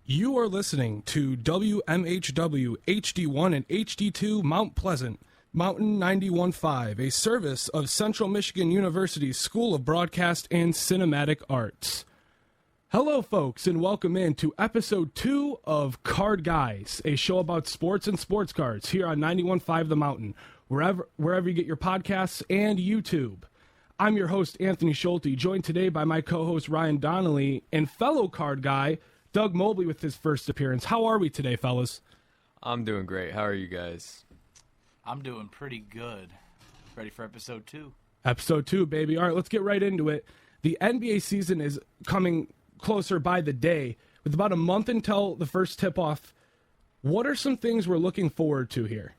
You are listening to WMHW HD1 and HD2 Mount Pleasant, Mountain 91.5, a service of Central Michigan University's School of Broadcast and Cinematic Arts. Hello, folks, and welcome in to Episode 2 of Card Guys, a show about sports and sports cards here on 91.5 The Mountain, wherever you get your podcasts and YouTube. I'm your host, Anthony Schulte, joined today by my co-host, Ryan Donnelly, and fellow card guy, Doug Mobley, with his first appearance. How are we today, fellas? I'm doing great. How are you guys? I'm doing pretty good. Ready for Episode 2? Episode 2, baby. All right, let's get right into it. The NBA season is coming closer by the day, with about a month until the first tip-off. What are some things we're looking forward to here?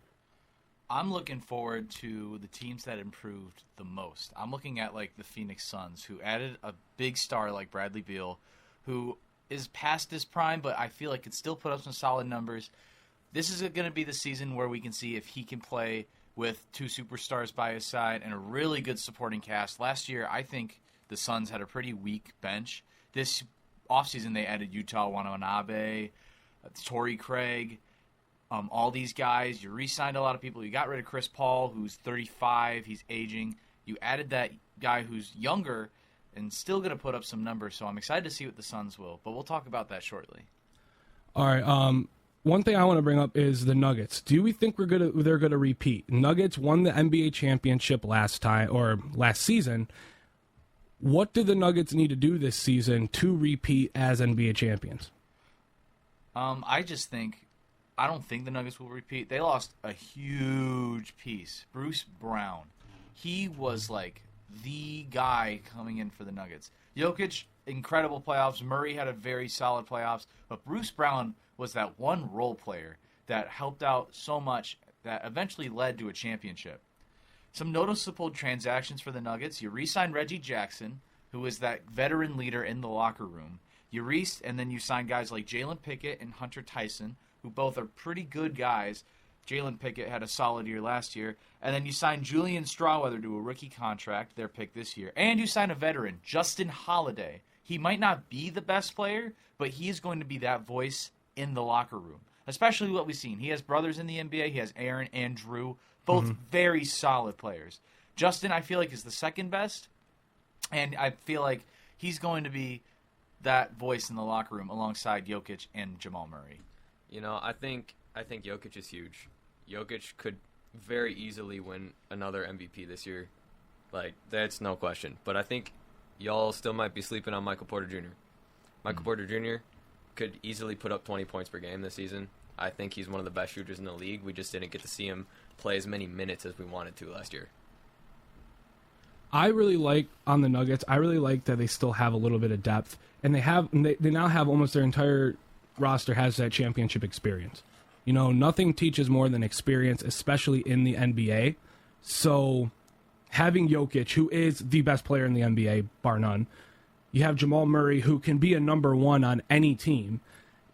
I'm looking forward to the teams that improved the most. I'm looking at, like, the Phoenix Suns, who added a big star like Bradley Beal, who is past his prime, but I feel like could still put up some solid numbers. This is going to be the season where we can see if he can play with two superstars by his side and a really good supporting cast. Last year, I think the Suns had a pretty weak bench. This offseason, they added Utah Watanabe, Torrey Craig, all these guys. You re-signed a lot of people. You got rid of Chris Paul, who's 35. He's aging. You added that guy who's younger and still going to put up some numbers, so I'm excited to see what the Suns will. But we'll talk about that shortly. All right. One thing I want to bring up is the Nuggets. Do we think they're gonna repeat? Nuggets won the NBA championship last season. What do the Nuggets need to do this season to repeat as NBA champions? I don't think the Nuggets will repeat. They lost a huge piece. Bruce Brown. He was like the guy coming in for the Nuggets. Jokic, incredible playoffs. Murray had a very solid playoffs. But Bruce Brown was that one role player that helped out so much that eventually led to a championship. Some noticeable transactions for the Nuggets. You re-signed Reggie Jackson, who was that veteran leader in the locker room. And then you signed guys like Jalen Pickett and Hunter Tyson, who both are pretty good guys. Jalen Pickett had a solid year last year. And then you signed Julian Strawweather to a rookie contract, their pick this year. And you signed a veteran, Justin Holiday. He might not be the best player, but he is going to be that voice in the locker room, especially what we've seen. He has brothers in the NBA. He has Aaron and Drew, both very solid players. Justin, I feel like, is the second best, and I feel like he's going to be that voice in the locker room alongside Jokic and Jamal Murray. You know, I think Jokic is huge. Jokic could very easily win another MVP this year. Like, that's no question. But I think y'all still might be sleeping on Michael Porter Jr. Michael Porter Jr. could easily put up 20 points per game this season. I think he's one of the best shooters in the league. We just didn't get to see him play as many minutes as we wanted to last year. I really like, on the Nuggets, I really like that they still have a little bit of depth. And they now have almost their entire roster has that championship experience. You know, nothing teaches more than experience, especially in the NBA. So having Jokic, who is the best player in the NBA, bar none, you have Jamal Murray, who can be a number one on any team,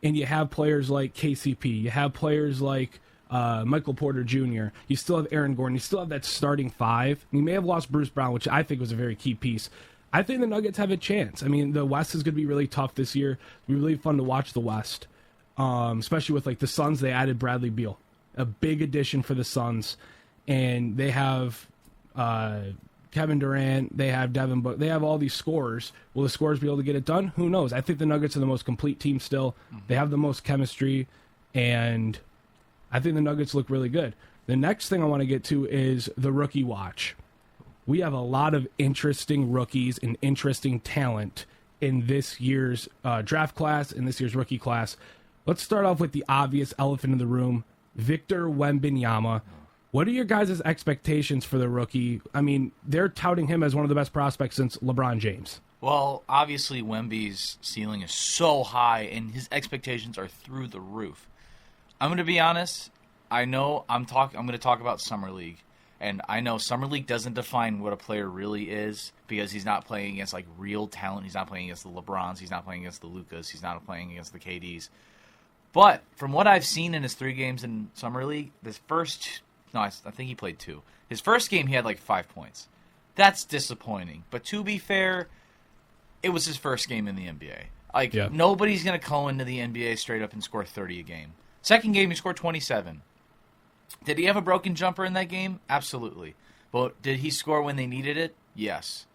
and you have players like KCP, you have players like Michael Porter Jr., you still have Aaron Gordon, you still have that starting five. You may have lost Bruce Brown, which I think was a very key piece. I think the Nuggets have a chance. I mean, the West is going to be really tough this year. It'll be really fun to watch the West. Especially with, like, the Suns, they added Bradley Beal, a big addition for the Suns, and they have Kevin Durant, they have Devin Booker, they have all these scorers. Will the scorers be able to get it done? Who knows? I think the Nuggets are the most complete team still. They have the most chemistry, and I think the Nuggets look really good. The next thing I want to get to is the rookie watch. We have a lot of interesting rookies and interesting talent in this year's draft class, in this year's rookie class. Let's start off with the obvious elephant in the room, Victor Wembanyama. What are your guys' expectations for the rookie? I mean, they're touting him as one of the best prospects since LeBron James. Well, obviously Wemby's ceiling is so high, and his expectations are through the roof. I'm going to be honest. I know I'm going to talk about Summer League, and I know Summer League doesn't define what a player really is because he's not playing against, like, real talent. He's not playing against the LeBrons. He's not playing against the Lucas. He's not playing against the KDs. But from what I've seen in his 3 games in Summer League, I think he played 2. His first game, he had like 5 points. That's disappointing. But to be fair, it was his first game in the NBA. Like, Yeah. nobody's going to go into the NBA straight up and score 30 a game. Second game, he scored 27. Did he have a broken jumper in that game? Absolutely. But did he score when they needed it? Yes.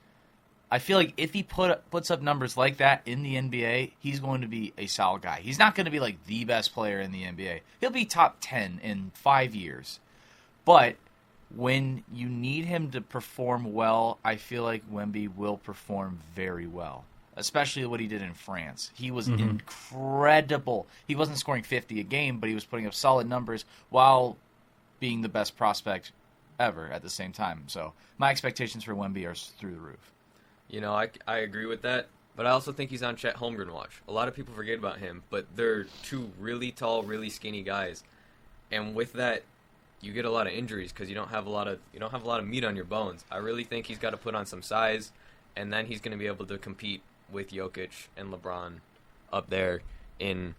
I feel like if he puts up numbers like that in the NBA, he's going to be a solid guy. He's not going to be like the best player in the NBA. He'll be top 10 in 5 years. But when you need him to perform well, I feel like Wemby will perform very well, especially what he did in France. He was incredible. He wasn't scoring 50 a game, but he was putting up solid numbers while being the best prospect ever at the same time. So my expectations for Wemby are through the roof. You know, I agree with that, but I also think he's on Chet Holmgren watch. A lot of people forget about him, but they're two really tall, really skinny guys, and with that, you get a lot of injuries because you don't have a lot of meat on your bones. I really think he's got to put on some size, and then he's going to be able to compete with Jokic and LeBron up there in,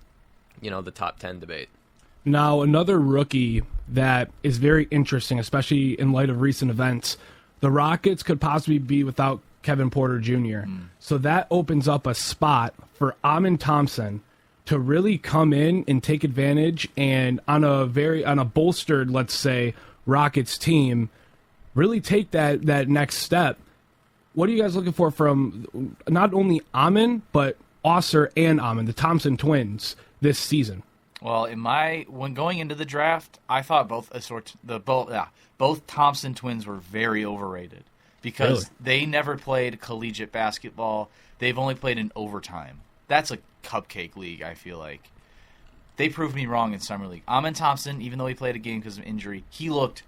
the top 10 debate. Now, another rookie that is very interesting, especially in light of recent events, the Rockets could possibly be without Kevin Porter Jr. So that opens up a spot for Amin Thompson to really come in and take advantage, and on a bolstered, let's say, Rockets team, really take that next step. What are you guys looking for from not only Amin, but Osser and Amin, the Thompson twins, this season? Well, when going into the draft, I thought both Thompson twins were very overrated because they never played collegiate basketball. They've only played in overtime. That's a cupcake league, I feel like. They proved me wrong in Summer League. Amin Thompson, even though he played a game because of injury, he looked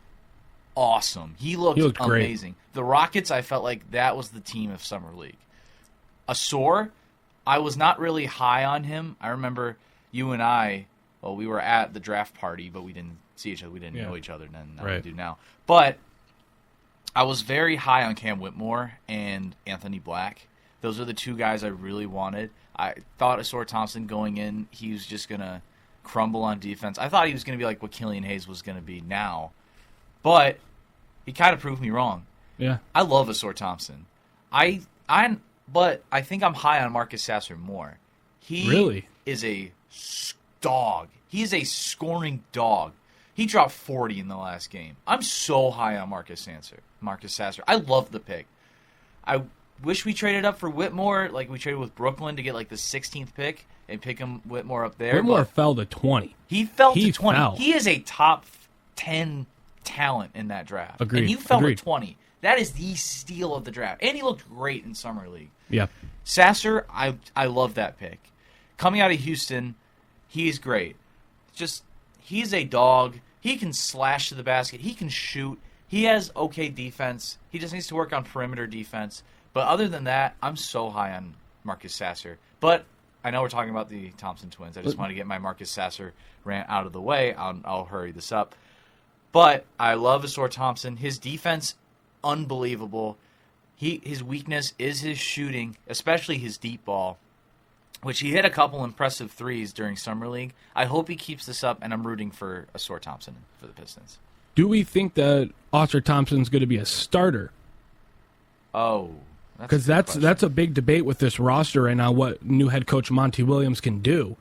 awesome. He looked amazing. Great. The Rockets, I felt like that was the team of Summer League. Asor, I was not really high on him. I remember you and I, we were at the draft party, but we didn't see each other. We didn't know each other then. We do now. But I was very high on Cam Whitmore and Anthony Black. Those are the two guys I really wanted. I thought Asor Thompson going in, he was just going to crumble on defense. I thought he was going to be like what Killian Hayes was going to be now. But he kind of proved me wrong. Yeah. I love Asor Thompson. But I think I'm high on Marcus Sasser more. He is a dog. He is a scoring dog. He dropped 40 in the last game. I'm so high on Marcus Sasser. I love the pick. I wish we traded up for Whitmore, like we traded with Brooklyn to get like the 16th pick and pick him Whitmore up there. Whitmore fell to 20. He fell to 20. He is a top 10 talent in that draft. Agreed. And you fell to 20. That is the steal of the draft. And he looked great in Summer League. Yeah. Sasser, I love that pick. Coming out of Houston, he's great. He's a dog. He can slash to the basket. He can shoot. He has okay defense. He just needs to work on perimeter defense. But other than that, I'm so high on Marcus Sasser. But I know we're talking about the Thompson twins. I just want to get my Marcus Sasser rant out of the way. I'll hurry this up. But I love Asor Thompson. His defense, unbelievable. His weakness is his shooting, especially his deep ball, which he hit a couple impressive threes during Summer League. I hope he keeps this up, and I'm rooting for Asor Thompson for the Pistons. Do we think that Osser Thompson's going to be a starter? Oh, because that's a big debate with this roster right now, what new head coach Monty Williams can do.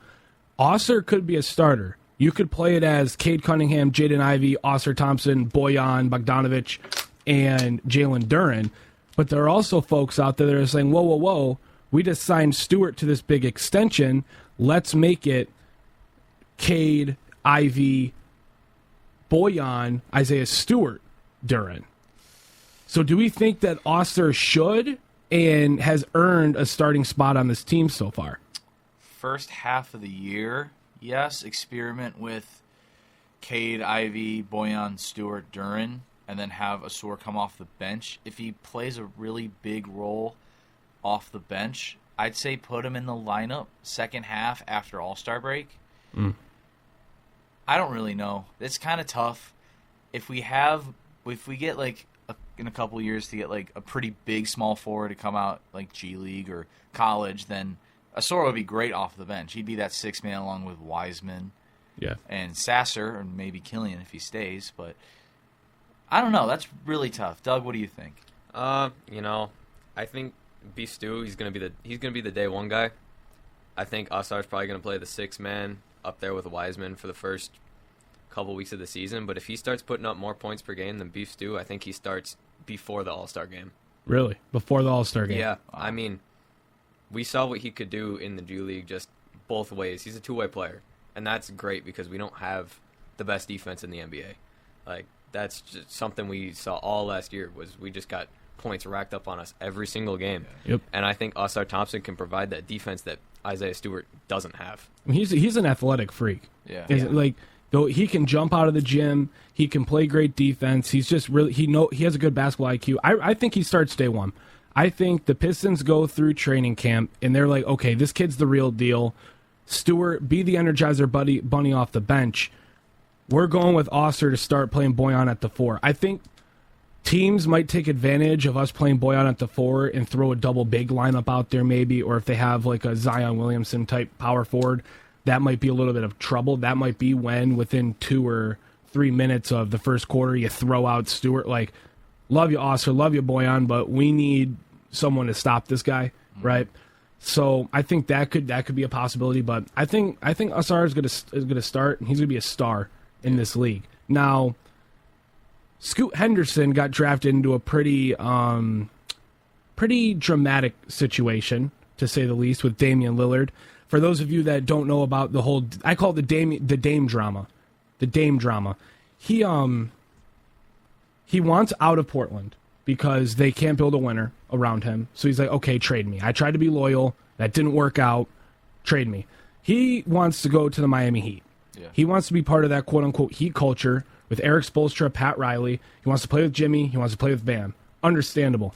Osser could be a starter. You could play it as Cade Cunningham, Jaden Ivey, Osser Thompson, Bojan Bogdanovic, and Jalen Duren. But there are also folks out there that are saying, whoa, we just signed Stewart to this big extension. Let's make it Cade, Ivey, Bojan, Isaiah Stewart, Duren. So do we think that Osser should and has earned a starting spot on this team so far? First half of the year, yes, experiment with Cade, Ivey, Bojan, Stewart, Duren, and then have Asor come off the bench. If he plays a really big role off the bench, I'd say put him in the lineup second half after All-Star break. I don't really know. It's kind of tough. If we get like in a couple of years to get like a pretty big small forward to come out like G League or college, then Asor would be great off the bench. He'd be that sixth man along with Wiseman, and Sasser, or maybe Killian if he stays. But I don't know. That's really tough. Doug, what do you think? I think B Stu, he's gonna be the day one guy. I think Usar's probably going to play the 6-man up there with Wiseman for the first couple weeks of the season. But if he starts putting up more points per game than Beef Stew, I think he starts before the All-Star game. Really? Before the All-Star game? Yeah. I mean, we saw what he could do in the G League just both ways. He's a two-way player. And that's great because we don't have the best defense in the NBA. Like, that's just something we saw all last year was we just got points racked up on us every single game. Yep. And I think Usar Thompson can provide that defense that Isaiah Stewart doesn't have. I mean, he's an athletic freak. Yeah. Like, though he can jump out of the gym, he can play great defense. He's just really he has a good basketball IQ. I think he starts day one. I think the Pistons go through training camp and they're like, okay, this kid's the real deal. Stewart, be the Energizer bunny off the bench. We're going with Oster to start playing Boyan at the 4. I think teams might take advantage of us playing Boyan at the 4 and throw a double big lineup out there maybe, or if they have like a Zion Williamson type power forward, that might be a little bit of trouble. That might be when within 2 or 3 minutes of the first quarter you throw out Stewart. Like, love you, Oster, love you, Boyan, but we need someone to stop this guy, right? So I think that could be a possibility, but I think Usar is gonna start and he's gonna be a star in this league. Now, Scoot Henderson got drafted into a pretty dramatic situation, to say the least, with Damian Lillard. For those of you that don't know about the whole, I call it the Dame drama. The Dame drama. He wants out of Portland because they can't build a winner around him. So he's like, okay, trade me. I tried to be loyal. That didn't work out. Trade me. He wants to go to the Miami Heat. Yeah. He wants to be part of that quote-unquote Heat culture with Eric Spoelstra, Pat Riley. He wants to play with Jimmy. He wants to play with Bam. Understandable.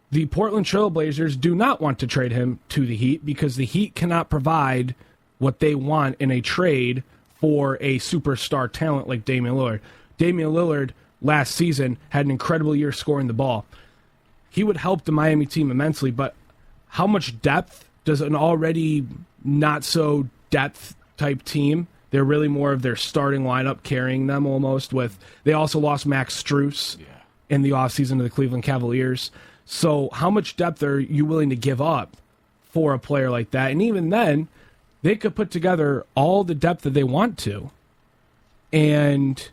The Portland Trail Blazers do not want to trade him to the Heat because the Heat cannot provide what they want in a trade for a superstar talent like Damian Lillard. Damian Lillard last season had an incredible year scoring the ball. He would help the Miami team immensely, but how much depth does an already not so depth type team? They're really more of their starting lineup carrying them almost. They also lost Max Strus in the offseason to the Cleveland Cavaliers. So how much depth are you willing to give up for a player like that? And even then, they could put together all the depth that they want to. And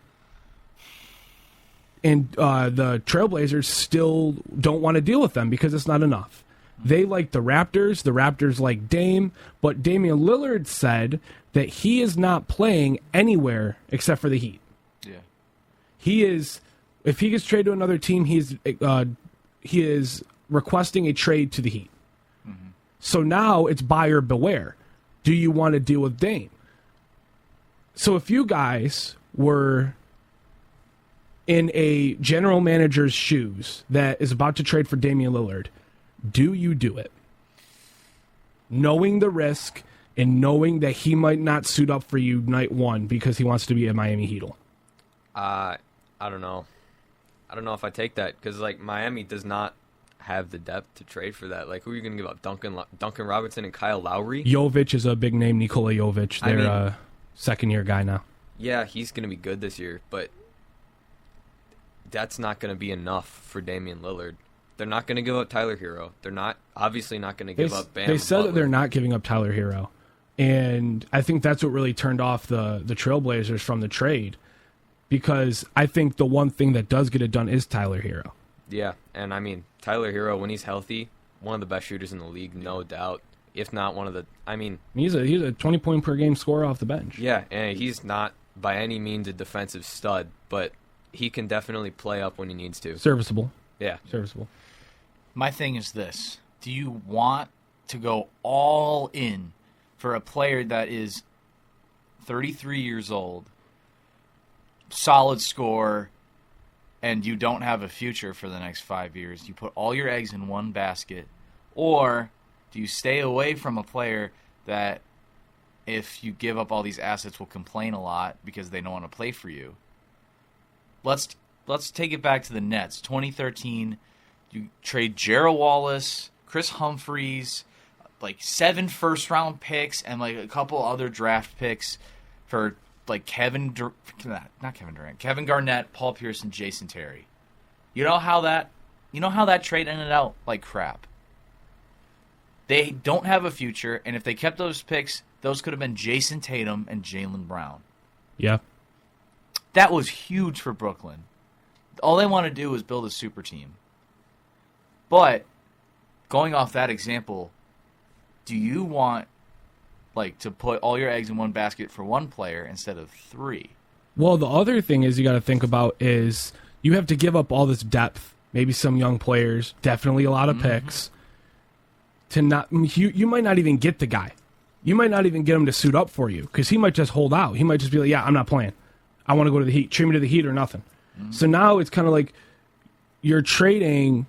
the Trailblazers still don't want to deal with them because it's not enough. They like the Raptors like Dame, but Damian Lillard said that he is not playing anywhere except for the Heat. Yeah. If he gets traded to another team, he is requesting a trade to the Heat. Mm-hmm. So now it's buyer beware. Do you want to deal with Dame? So if you guys were in a general manager's shoes that is about to trade for Damian Lillard, do you do it? Knowing the risk and knowing that he might not suit up for you night one because he wants to be a Miami Heatle. I don't know. I don't know if I take that because like Miami does not have the depth to trade for that. Like, who are you going to give up? Duncan Robinson and Kyle Lowry? Jovic is a big name. Nikola Jovic. They're a second-year guy now. Yeah, he's going to be good this year, but that's not going to be enough for Damian Lillard. They're not going to give up Tyler Hero. They're obviously not going to give up Bam. They said that they're not giving up Tyler Hero. And I think that's what really turned off the Trailblazers from the trade. Because I think the one thing that does get it done is Tyler Hero. Yeah, and I mean, Tyler Hero, when he's healthy, one of the best shooters in the league, no doubt. If not one of the, he's a 20-point per game scorer off the bench. Yeah, and he's not by any means a defensive stud, but he can definitely play up when he needs to. Serviceable. Yeah. Serviceable. My thing is this. Do you want to go all in for a player that is 33 years old, solid scorer, and you don't have a future for the next 5 years? You put all your eggs in one basket. Or do you stay away from a player that, if you give up all these assets, will complain a lot because they don't want to play for you? Let's take it back to the Nets. 2013, you trade Gerald Wallace, Chris Humphries, like 7 first-round picks and like a couple other draft picks for like Kevin Garnett, Paul Pierce, and Jason Terry. You know how that trade ended out like crap. They don't have a future, and if they kept those picks, those could have been Jason Tatum and Jaylen Brown. Yeah. That was huge for Brooklyn. All they want to do is build a super team. But going off that example, do you want to put all your eggs in one basket for one player instead of 3? Well, the other thing is you got to think about is you have to give up all this depth, maybe some young players, definitely a lot of picks. To not, you might not even get the guy. You might not even get him to suit up for you because he might just hold out. He might just be like, "Yeah, I'm not playing. I want to go to the Heat. Trade me to the Heat or nothing." So now it's kind of like you're trading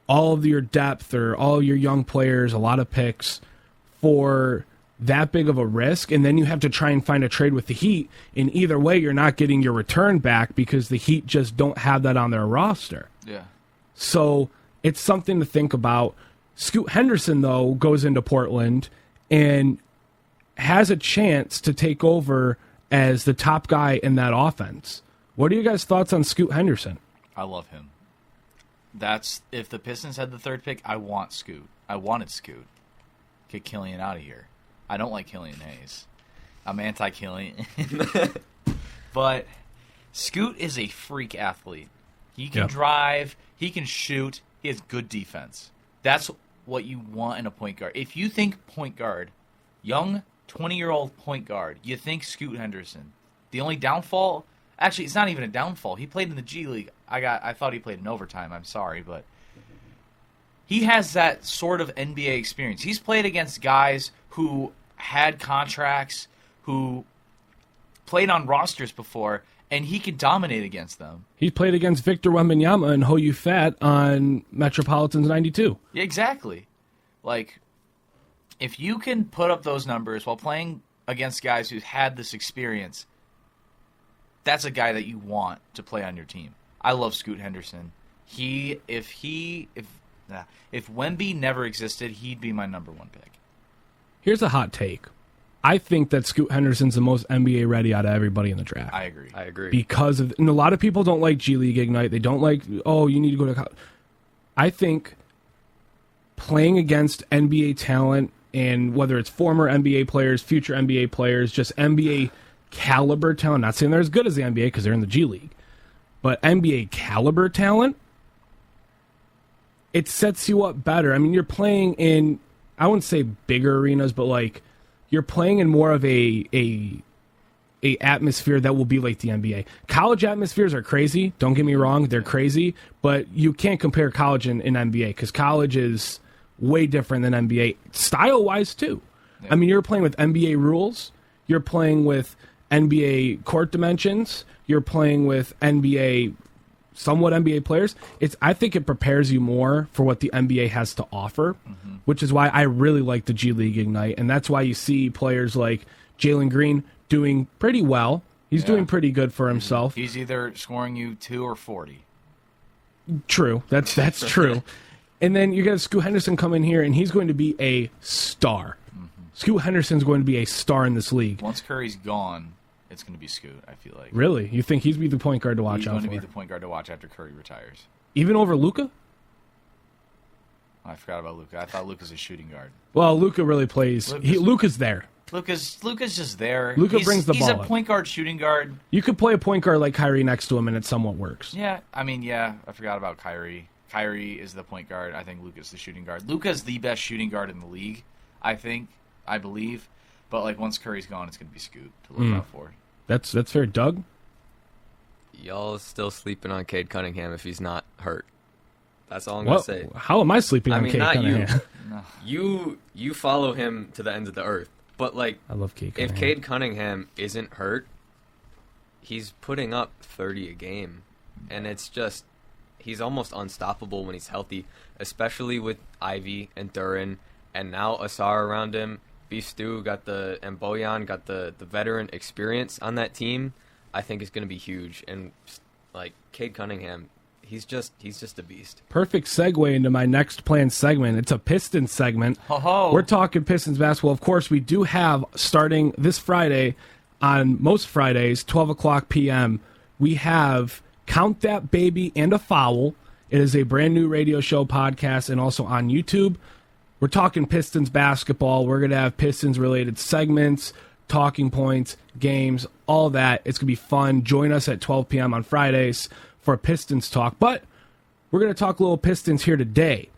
all of your depth or all of your young players, a lot of picks, for that big of a risk, and then you have to try and find a trade with the Heat. In either way, you're not getting your return back because the Heat just don't have that on their roster. Yeah. So it's something to think about. Scoot Henderson, though, goes into Portland and has a chance to take over as the top guy in that offense. What are you guys' thoughts on Scoot Henderson? I love him. If the Pistons had the 3rd pick, I want Scoot. I wanted Scoot. Get Killian out of here. I don't like Killian Hayes. I'm anti-Killian. But Scoot is a freak athlete. He can drive. He can shoot. He has good defense. That's what you want in a point guard. If you think point guard, young 20-year-old point guard, you think Scoot Henderson. The only downfall, actually, it's not even a downfall. He played in the G League. I thought he played in overtime. I'm sorry, but he has that sort of NBA experience. He's played against guys who had contracts, who played on rosters before, and he can dominate against them. He played against Victor Wembanyama and Ho You Fat on Metropolitans 92. Yeah, exactly. If you can put up those numbers while playing against guys who've had this experience, that's a guy that you want to play on your team. I love Scoot Henderson. If Wemby never existed, he'd be my number 1 pick. Here's a hot take. I think that Scoot Henderson's the most NBA ready out of everybody in the draft. I agree. Because of, and a lot of people don't like G League Ignite. They don't like, you need to go to college. I think playing against NBA talent, and whether it's former NBA players, future NBA players, just NBA caliber talent, not saying they're as good as the NBA because they're in the G League, but NBA caliber talent, it sets you up better. I mean, you're playing in, I wouldn't say bigger arenas, but you're playing in more of a atmosphere that will be like the NBA. College atmospheres are crazy. Don't get me wrong, they're crazy, but you can't compare college and NBA because college is way different than NBA, style-wise too. Yeah. I mean, you're playing with NBA rules. You're playing with NBA court dimensions. You're playing with somewhat NBA players. I think it prepares you more for what the NBA has to offer, which is why I really like the G League Ignite, and that's why you see players like Jalen Green doing pretty well. He's doing pretty good for himself. He's either scoring you 2 or 40. True. That's true. And then you got Scoot Henderson come in here, and he's going to be a star. Scoot Henderson's going to be a star in this league. Once Curry's gone, it's going to be Scoot, I feel like. Really? You think he's be the point guard to watch out for? He's going to be the point guard to watch after Curry retires. Even over Luka? I forgot about Luka. I thought Luka's a shooting guard. Well, Luka really plays. Luka's there. Luka's just there. Luka brings the ball. He's a point guard, shooting guard. You could play a point guard like Kyrie next to him, and it somewhat works. Yeah, I forgot about Kyrie. Kyrie is the point guard. I think Luka's the shooting guard. Luka's the best shooting guard in the league, I believe. But once Curry's gone, it's going to be Scoot to look out for. That's fair. Doug? Y'all still sleeping on Cade Cunningham if he's not hurt. That's all I'm going to say. How am I sleeping on Cade Cunningham? You follow him to the ends of the earth. But, I love Cade Cunningham. If Cade Cunningham isn't hurt, he's putting up 30 a game. And it's just, he's almost unstoppable when he's healthy, especially with Ivy and Duran, and now Asar around him. Beef Stew and Bojan got the veteran experience on that team. I think it's going to be huge. And, Cade Cunningham, he's just a beast. Perfect segue into my next planned segment. It's a Pistons segment. Ho-ho. We're talking Pistons basketball. Of course, we do have, starting this Friday, on most Fridays, 12 o'clock p.m., we have Count That Baby and a Foul. It is a brand new radio show podcast and also on YouTube. We're talking Pistons basketball. We're going to have Pistons-related segments, talking points, games, all that. It's going to be fun. Join us at 12 p.m. on Fridays for Pistons talk. But we're going to talk a little Pistons here today.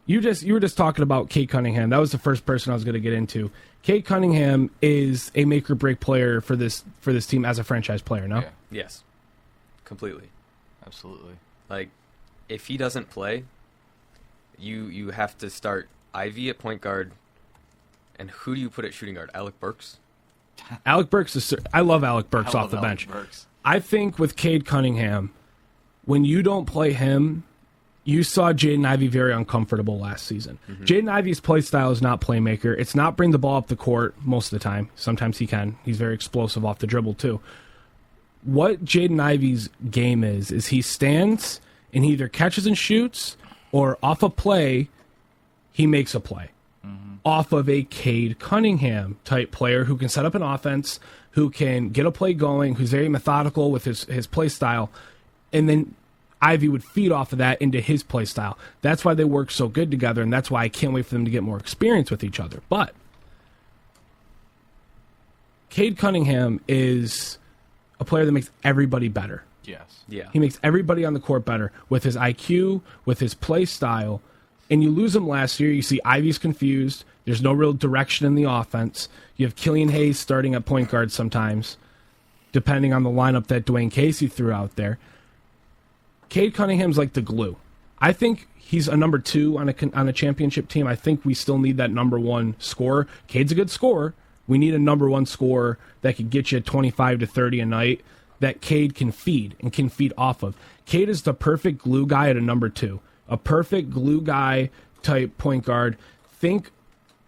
You were just talking about Cade Cunningham. That was the first person I was going to get into. Cade Cunningham is a make-or-break player for this team as a franchise player, no? Yeah. Yes. Completely. Absolutely. Like, if he doesn't play, you have to start Ivy at point guard, and who do you put at shooting guard? Alec Burks? Alec Burks I love Alec Burks off the bench. I think with Cade Cunningham, when you don't play him, you saw Jaden Ivey very uncomfortable last season. Mm-hmm. Jaden Ivey's play style is not playmaker. It's not bring the ball up the court most of the time. Sometimes he can. He's very explosive off the dribble too. What Jaden Ivey's game is he stands and he either catches and shoots, or off a play, he makes a play. Mm-hmm. Off of a Cade Cunningham type player who can set up an offense, who can get a play going, who's very methodical with his play style, and then Ivy would feed off of that into his play style. That's why they work so good together, and that's why I can't wait for them to get more experience with each other. But Cade Cunningham is a player that makes everybody better. Yes. Yeah. He makes everybody on the court better with his IQ, with his play style. And you lose him last year. You see Ivy's confused. There's no real direction in the offense. You have Killian Hayes starting at point guard sometimes, depending on the lineup that Dwayne Casey threw out there. Cade Cunningham's like the glue. I think he's a number 2 on a championship team. I think we still need that number 1 scorer. Cade's a good scorer. We need a number 1 scorer that could get you 25 to 30 a night that Cade can feed and can feed off of. Cade is the perfect glue guy at a number 2. A perfect glue guy type point guard. Think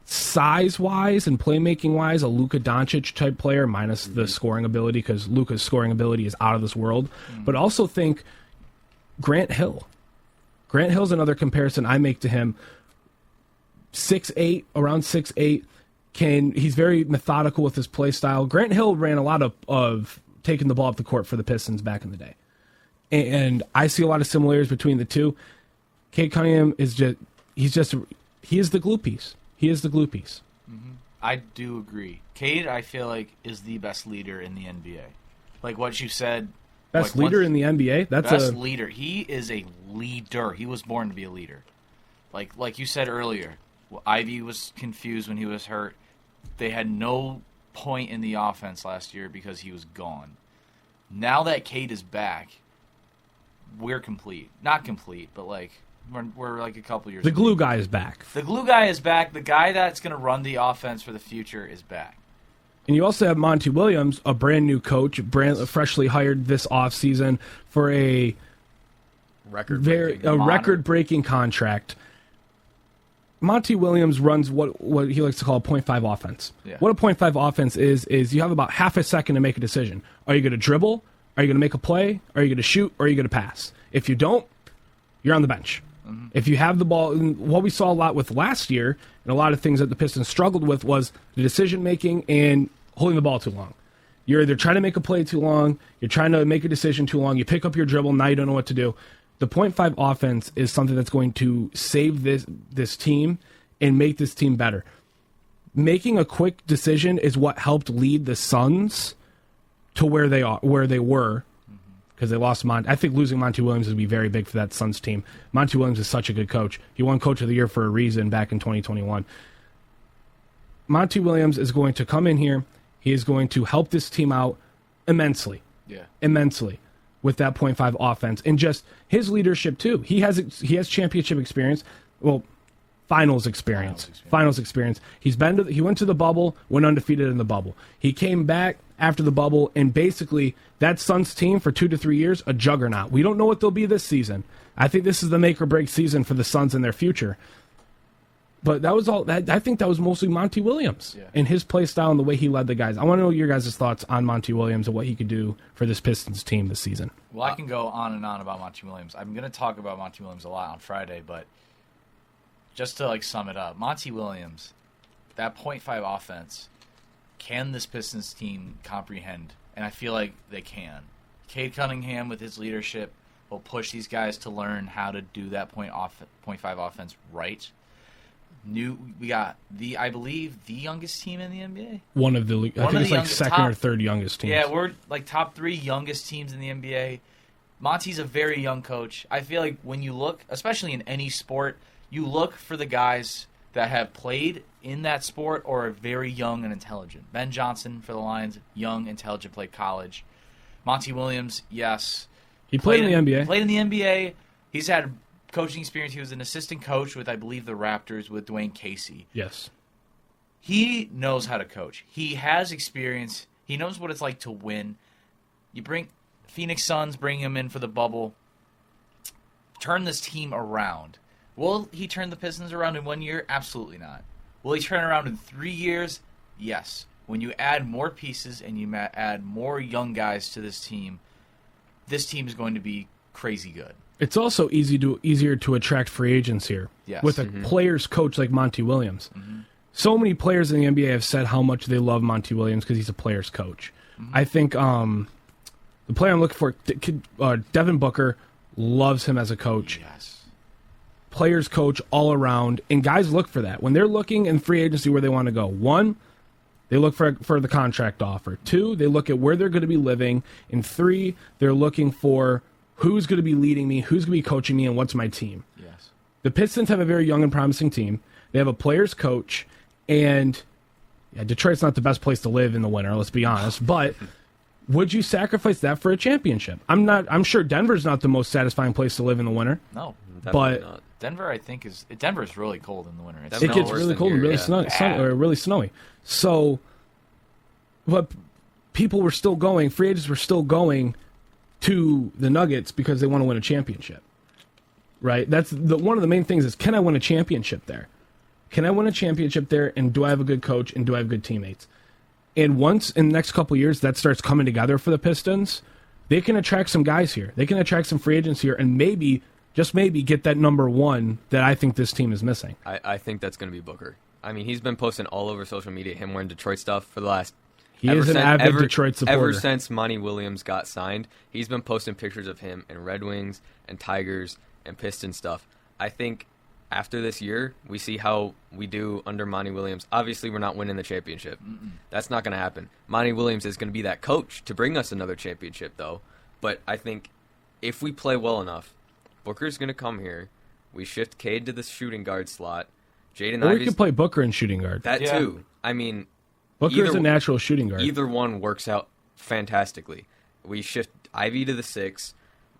size-wise and playmaking-wise, a Luka Doncic type player, minus the scoring ability, because Luka's scoring ability is out of this world. But also think Grant Hill. Grant Hill's another comparison I make to him. 6'8", around 6'8". He's very methodical with his play style. Grant Hill ran a lot of taking the ball up the court for the Pistons back in the day. And I see a lot of similarities between the two. Cade Cunningham is he is the glue piece. He is the glue piece. Mm-hmm. I do agree. Cade, I feel like, is the best leader in the NBA. Like what you said. Best leader in the NBA? Best leader. He is a leader. He was born to be a leader. Like you said earlier, Ivy was confused when he was hurt. They had no point in the offense last year because he was gone. Now that Cade is back, we're complete. Not complete, but we're like a couple years. The glue guy is back. The glue guy is back. The guy that's going to run the offense for the future is back. And you also have Monty Williams, a brand new coach, freshly hired this offseason for a record-breaking contract. Monty Williams runs what he likes to call a 0.5 offense. Yeah. What a 0.5 offense is you have about half a second to make a decision. Are you going to dribble? Are you going to make a play? Are you going to shoot? Or are you going to pass? If you don't, you're on the bench. Mm-hmm. If you have the ball, what we saw a lot with last year, and a lot of things that the Pistons struggled with, was the decision-making and holding the ball too long. You're either trying to make a play too long, you're trying to make a decision too long, you pick up your dribble, now you don't know what to do. The 0.5 offense is something that's going to save this team and make this team better. Making a quick decision is what helped lead the Suns to where they were, because they lost I think losing Monty Williams would be very big for that Suns team. Monty Williams is such a good coach. He won Coach of the Year for a reason back in 2021. Monty Williams is going to come in here. He is going to help this team out immensely. Yeah. Immensely. With that 0.5 offense, and just his leadership too. He has championship experience. Well, finals experience. He went to the bubble, went undefeated in the bubble. He came back after the bubble, and basically that Suns team for 2 to 3 years, a juggernaut. We don't know what they'll be this season. I think this is the make or break season for the Suns and their future. But that was all. I think that was mostly Monty Williams and his play style and the way he led the guys. I want to know your guys' thoughts on Monty Williams and what he could do for this Pistons team this season. Well, I can go on and on about Monty Williams. I'm going to talk about Monty Williams a lot on Friday, but just to sum it up, Monty Williams, that 0.5 offense, can this Pistons team comprehend? And I feel like they can. Cade Cunningham, with his leadership, will push these guys to learn how to do that 0.5 offense right. We got I believe the youngest team in the NBA. One of the league. I think it's like second or third youngest teams. Yeah, we're like top 3 youngest teams in the NBA. Monty's a very young coach. I feel like when you look, especially in any sport, you look for the guys that have played in that sport or are very young and intelligent. Ben Johnson for the Lions, young, intelligent, played college. Monty Williams, yes. He played in the NBA. Played in the NBA. He's had coaching experience. He was an assistant coach with, I believe, the Raptors with Dwayne Casey. Yes. He knows how to coach. He has experience. He knows what it's like to win. You bring Phoenix Suns, bring him in for the bubble. Turn this team around. Will he turn the Pistons around in 1 year? Absolutely not. Will he turn around in 3 years? Yes. When you add more pieces and you add more young guys to this team is going to be crazy good. It's also easier to attract free agents here. Yes. With a player's coach like Monty Williams. Mm-hmm. So many players in the NBA have said how much they love Monty Williams because he's a player's coach. Mm-hmm. I think the player I'm looking for, Devin Booker, loves him as a coach. Yes. Players coach all around, and guys look for that. When they're looking in free agency where they want to go, 1, they look for the contract offer. 2, they look at where they're going to be living. And 3, they're looking for who's going to be leading me, who's going to be coaching me, and what's my team. Yes. The Pistons have a very young and promising team. They have a player's coach, and Detroit's not the best place to live in the winter, let's be honest. But would you sacrifice that for a championship? I'm sure Denver's not the most satisfying place to live in the winter. No, but not. Denver, Denver's really cold in the winter. It gets really cold and really snowy. So, but people were still going. Free agents were still going to the Nuggets because they want to win a championship. Right? That's one of the main things is, can I win a championship there? Can I win a championship there, and do I have a good coach, and do I have good teammates? And once in the next couple of years that starts coming together for the Pistons, they can attract some guys here. They can attract some free agents here, and maybe, just maybe, get that number 1 that I think this team is missing. I think that's going to be Booker. I mean, he's been posting all over social media, him wearing Detroit stuff for the last... He is an avid Detroit supporter. Ever since Monty Williams got signed, he's been posting pictures of him in Red Wings and Tigers and Piston stuff. I think after this year, we see how we do under Monty Williams. Obviously, we're not winning the championship. That's not going to happen. Monty Williams is going to be that coach to bring us another championship, though. But I think if we play well enough, Booker's going to come here. We shift Cade to the shooting guard slot. Jaden Ivey can play Booker in shooting guard. That too. I mean, Booker's a natural shooting guard. Either one works out fantastically. We shift Ivy to the 6.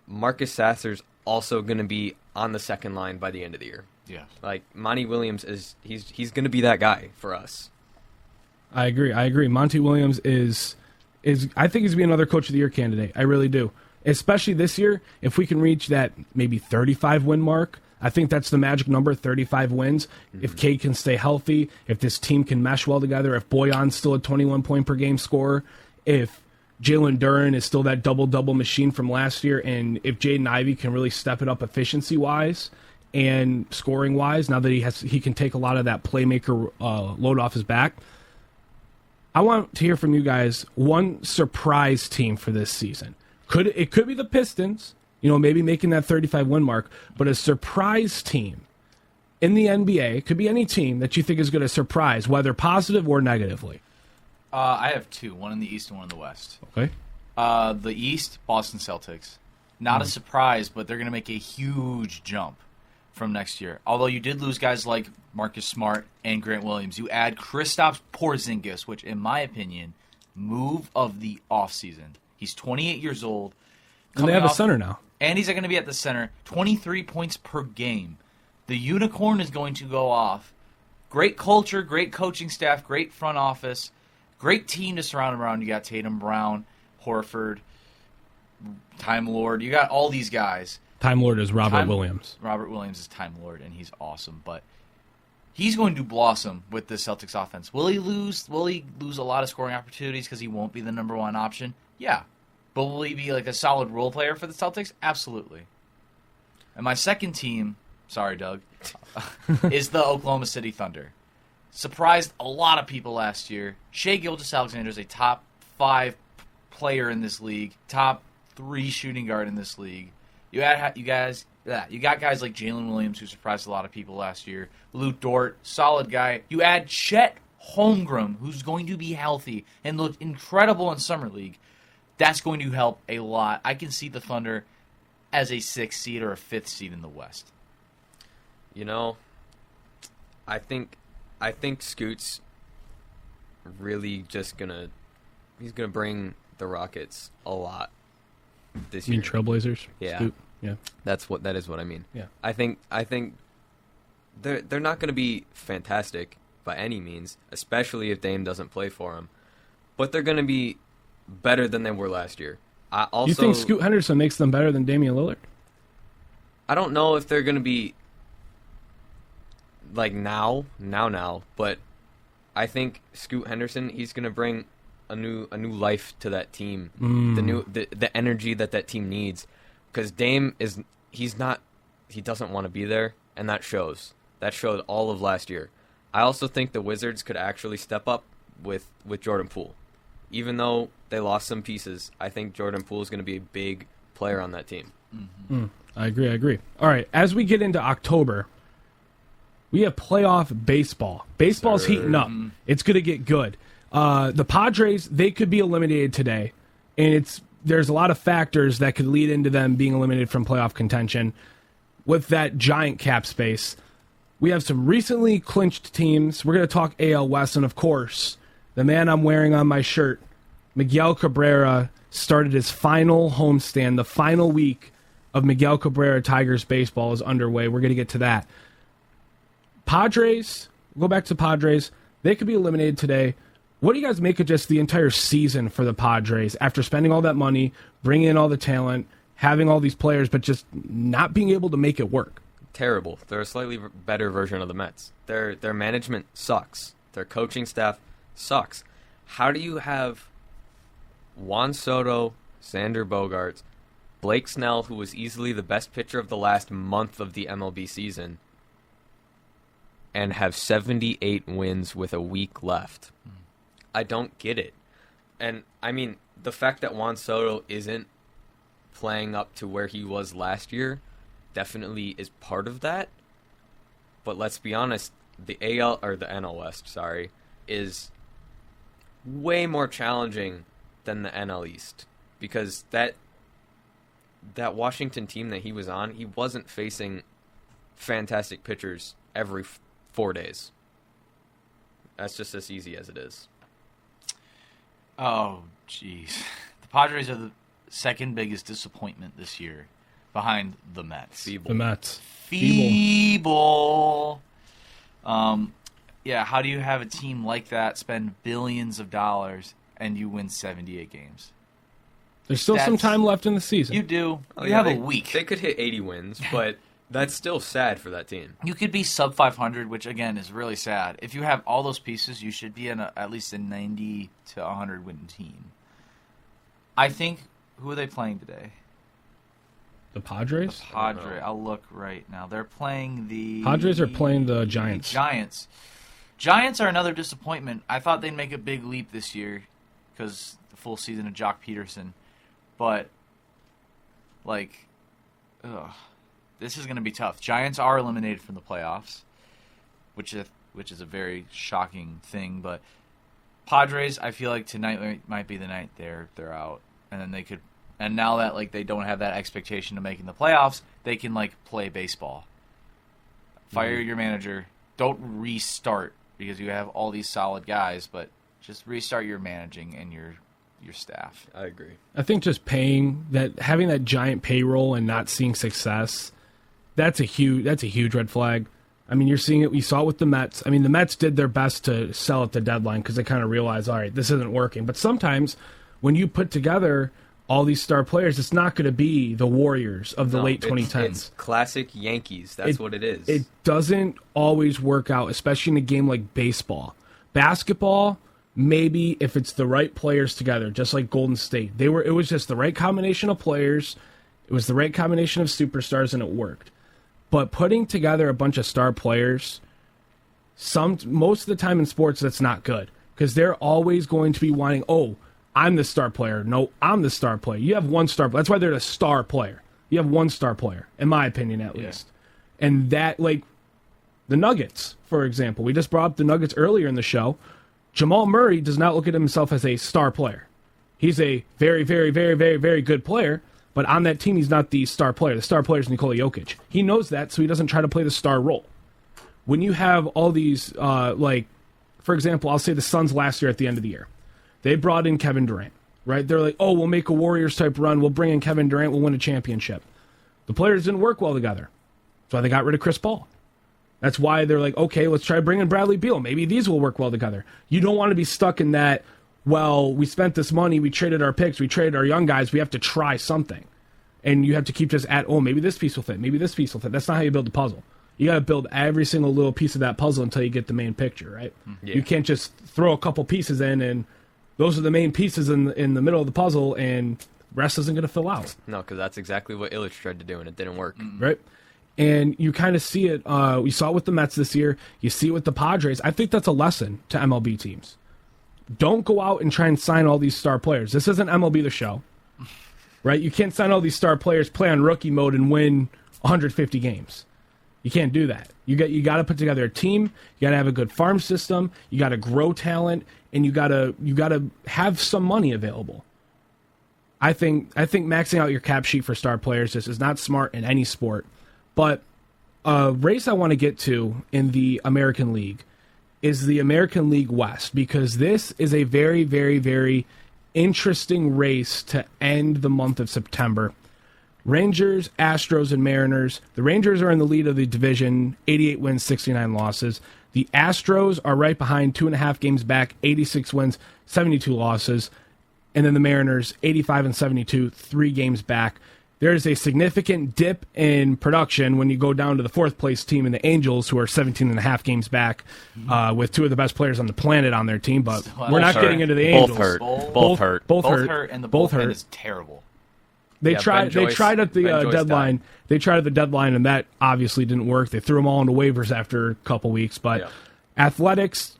Marcus Sasser's also going to be on the second line by the end of the year. Yeah. Like, Monty Williams he's going to be that guy for us. I agree. Monty Williams is I think he's going to be another Coach of the Year candidate. I really do. Especially this year, if we can reach that maybe 35 win mark. I think that's the magic number, 35 wins. Mm-hmm. If Cade can stay healthy, if this team can mesh well together, if Boyan's still a 21-point-per-game scorer, if Jalen Duren is still that double-double machine from last year, and if Jaden Ivey can really step it up efficiency-wise and scoring-wise, now that he can take a lot of that playmaker load off his back. I want to hear from you guys one surprise team for this season. It could be the Pistons, maybe making that 35-win mark, but a surprise team in the NBA, could be any team that you think is going to surprise, whether positive or negatively. I have 2, one in the East and one in the West. Okay. The East, Boston Celtics. Not a surprise, but they're going to make a huge jump from next year. Although you did lose guys like Marcus Smart and Grant Williams. You add Kristaps Porzingis, which, in my opinion, move of the offseason. He's 28 years old. And they have a center now. And he's going to be at the center. 23 points per game. The unicorn is going to go off. Great culture, great coaching staff, great front office, great team to surround him around. You got Tatum, Brown, Horford, Time Lord. You got all these guys. Time Lord is Robert Williams. Robert Williams is Time Lord, and he's awesome. But he's going to blossom with the Celtics offense. Will he lose a lot of scoring opportunities because he won't be the number 1 option? Yeah. But will he be like a solid role player for the Celtics? Absolutely. And my second team, sorry, Doug, is the Oklahoma City Thunder. Surprised a lot of people last year. Shai Gilgeous-Alexander is a top 5 player in this league, top 3 shooting guard in this league. You guys You got guys like Jalen Williams, who surprised a lot of people last year. Luke Dort, solid guy. You add Chet Holmgren, who's going to be healthy and looked incredible in Summer League. That's going to help a lot. I can see the Thunder as a 6th seed or a 5th seed in the West. You know, I think Scoot's really just he's gonna bring the Rockets a lot this year. You mean Trailblazers? Yeah. Scoot? Yeah. That is what I mean. Yeah. I think they're not gonna be fantastic by any means, especially if Dame doesn't play for them. But they're gonna be better than they were last year. You think Scoot Henderson makes them better than Damian Lillard? I don't know if they're going to be like now, but I think Scoot Henderson, he's going to bring a new life to that team. The energy that team needs, because Dame he doesn't want to be there, and that shows. That showed all of last year. I also think the Wizards could actually step up with Jordan Poole. Even though they lost some pieces, I think Jordan Poole is going to be a big player on that team. Mm-hmm. I agree. All right, as we get into October, we have playoff baseball. Baseball's heating up. It's going to get good. The Padres, they could be eliminated today, and there's a lot of factors that could lead into them being eliminated from playoff contention. With that giant cap space, we have some recently clinched teams. We're going to talk AL West, and of course, the man I'm wearing on my shirt, Miguel Cabrera, started his final homestand. The final week of Miguel Cabrera Tigers baseball is underway. We're going to get to that. Padres, go back to Padres. They could be eliminated today. What do you guys make of just the entire season for the Padres after spending all that money, bringing in all the talent, having all these players, but just not being able to make it work? Terrible. They're a slightly better version of the Mets. Their management sucks. Their coaching staff sucks. How do you have Juan Soto, Xander Bogaerts, Blake Snell, who was easily the best pitcher of the last month of the MLB season, and have 78 wins with a week left? I don't get it. And, I mean, the fact that Juan Soto isn't playing up to where he was last year definitely is part of that. But let's be honest, the NL West, is way more challenging than the NL East, because that Washington team that he was on, he wasn't facing fantastic pitchers every 4 days. That's just as easy as it is. Oh, jeez. The Padres are the second biggest disappointment this year, behind the Mets. Feeble. The Mets. Feeble. Yeah, how do you have a team like that spend billions of dollars and you win 78 games? There's still some time left in the season. You do. You have a week. They could hit 80 wins, but that's still sad for that team. You could be sub 500, which, again, is really sad. If you have all those pieces, you should be in at least a 90 to 100 win team. I think, who are they playing today? The Padres? The Padres. I'll look right now. They're playing the... Padres are playing the Giants. Giants are another disappointment. I thought they'd make a big leap this year because the full season of Jock Peterson. But, this is going to be tough. Giants are eliminated from the playoffs, which is a very shocking thing. But Padres, I feel like tonight might be the night they're out, and then they could. And now that they don't have that expectation of making the playoffs, they can play baseball. Fire your manager. Don't restart because you have all these solid guys, but just restart your managing and your staff. I agree. I think just having that giant payroll and not seeing success, that's a huge red flag. I mean, you're seeing it. We saw it with the Mets. I mean, the Mets did their best to sell at the deadline because they kind of realized, all right, this isn't working. But sometimes when you put together all these star players, it's not going to be the Warriors of the late 2010s. It's classic Yankees. That's what it is. It doesn't always work out, especially in a game like baseball. Basketball, maybe if it's the right players together, just like Golden State. It was just the right combination of players. It was the right combination of superstars, and it worked. But putting together a bunch of star players, most of the time in sports, that's not good because they're always going to be wanting, oh, I'm the star player. No, I'm the star player. You have one star player. That's why they're a star player. you have one star player, in my opinion at least. And that, like, the Nuggets, for example. We just brought up the Nuggets earlier in the show. Jamal Murray does not look at himself as a star player. He's a very, very, very, very, very good player, but on that team, he's not the star player. The star player is Nikola Jokic. He knows that, so he doesn't try to play the star role. When you have all these, like, for example, I'll say the Suns last year at the end of the year. They brought in Kevin Durant, right? They're like, oh, we'll make a Warriors-type run. We'll bring in Kevin Durant. We'll win a championship. The players didn't work well together. That's why they got rid of Chris Paul. That's why they're like, okay, let's try bringing Bradley Beal. Maybe these will work well together. You don't want to be stuck in that, well, we spent this money, we traded our picks, we traded our young guys, we have to try something. And you have to keep just at, oh, maybe this piece will fit, maybe this piece will fit. That's not how you build a puzzle. You got to build every single little piece of that puzzle until you get the main picture, right? Yeah. You can't just throw a couple pieces in and those are the main pieces in the middle of the puzzle and the rest isn't going to fill out. No, because that's exactly what Illich tried to do and it didn't work. Right? And you kind of see it. We saw it with the Mets this year. You see it with the Padres. I think that's a lesson to MLB teams. Don't go out and try and sign all these star players. This isn't MLB The Show, right? You can't sign all these star players, play on rookie mode, and win 150 games. You can't do that. You got to put together a team. You got to have a good farm system. You got to grow talent, and you got to have some money available. I think maxing out your cap sheet for star players is not smart in any sport. But a race I want to get to in the American League is the American League West, because this is a very, very, very interesting race to end the month of September. Rangers, Astros, and Mariners. The Rangers are in the lead of the division, 88 wins, 69 losses. The Astros are right behind, 2.5 games back, 86 wins, 72 losses. And then the Mariners, 85 and 72, 3 games back. There is a significant dip in production when you go down to the fourth place team in the Angels, who are 17.5 games back, with 2 of the best players on the planet on their team. But we're not getting into the Angels. Both hurt. Both hurt, and the bullpen is terrible. They tried at the deadline. Died. They tried at the deadline, and that obviously didn't work. They threw them all into waivers after a couple weeks. But Athletics,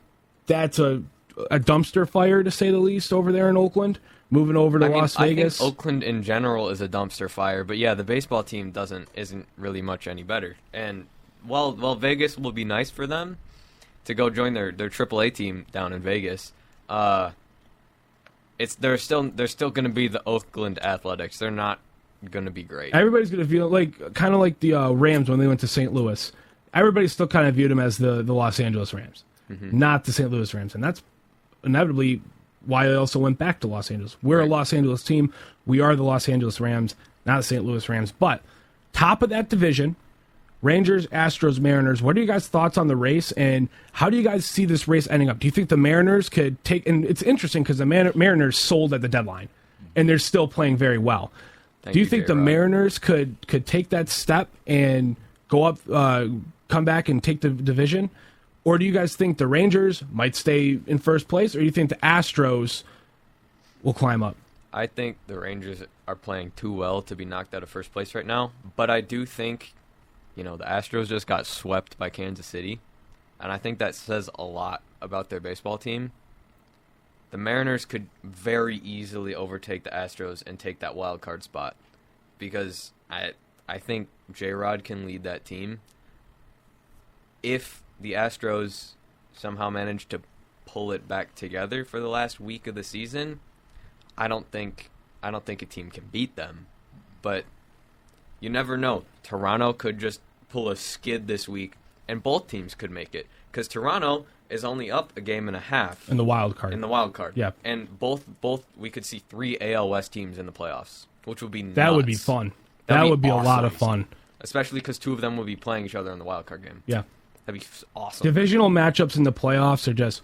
that's a dumpster fire, to say the least, over there in Oakland. Moving over to Las Vegas. I think Oakland in general is a dumpster fire, but yeah, the baseball team isn't really much any better. And while Vegas will be nice for them to go join their AAA team down in Vegas, they're still going to be the Oakland Athletics. They're not going to be great. Everybody's going to feel kind of like the Rams when they went to St. Louis. Everybody still kind of viewed them as the Los Angeles Rams, not the St. Louis Rams, and that's inevitably why they also went back to Los Angeles. We're a Los Angeles team. We are the Los Angeles Rams, not the St. Louis Rams. But top of that division, Rangers, Astros, Mariners. What are you guys' thoughts on the race, and how do you guys see this race ending up? Do you think the Mariners could take – and it's interesting because the Mariners sold at the deadline, and they're still playing very well. Do you think the Mariners could take that step and go up, come back and take the division? Or do you guys think the Rangers might stay in first place, or do you think the Astros will climb up? I think the Rangers are playing too well to be knocked out of first place right now. But I do think, the Astros just got swept by Kansas City, and I think that says a lot about their baseball team. The Mariners could very easily overtake the Astros and take that wild card spot, because I think J-Rod can lead that team. If the Astros somehow manage to pull it back together for the last week of the season, I don't think a team can beat them. But you never know. Toronto could just pull a skid this week, and both teams could make it, because Toronto is only up a game and a half in the wild card. Yeah, and both we could see 3 AL West teams in the playoffs, which would be nuts. That would be fun. That would be awesome. A lot of fun, especially because 2 of them will be playing each other in the wild card game. Yeah. That'd be awesome. Divisional matchups in the playoffs are just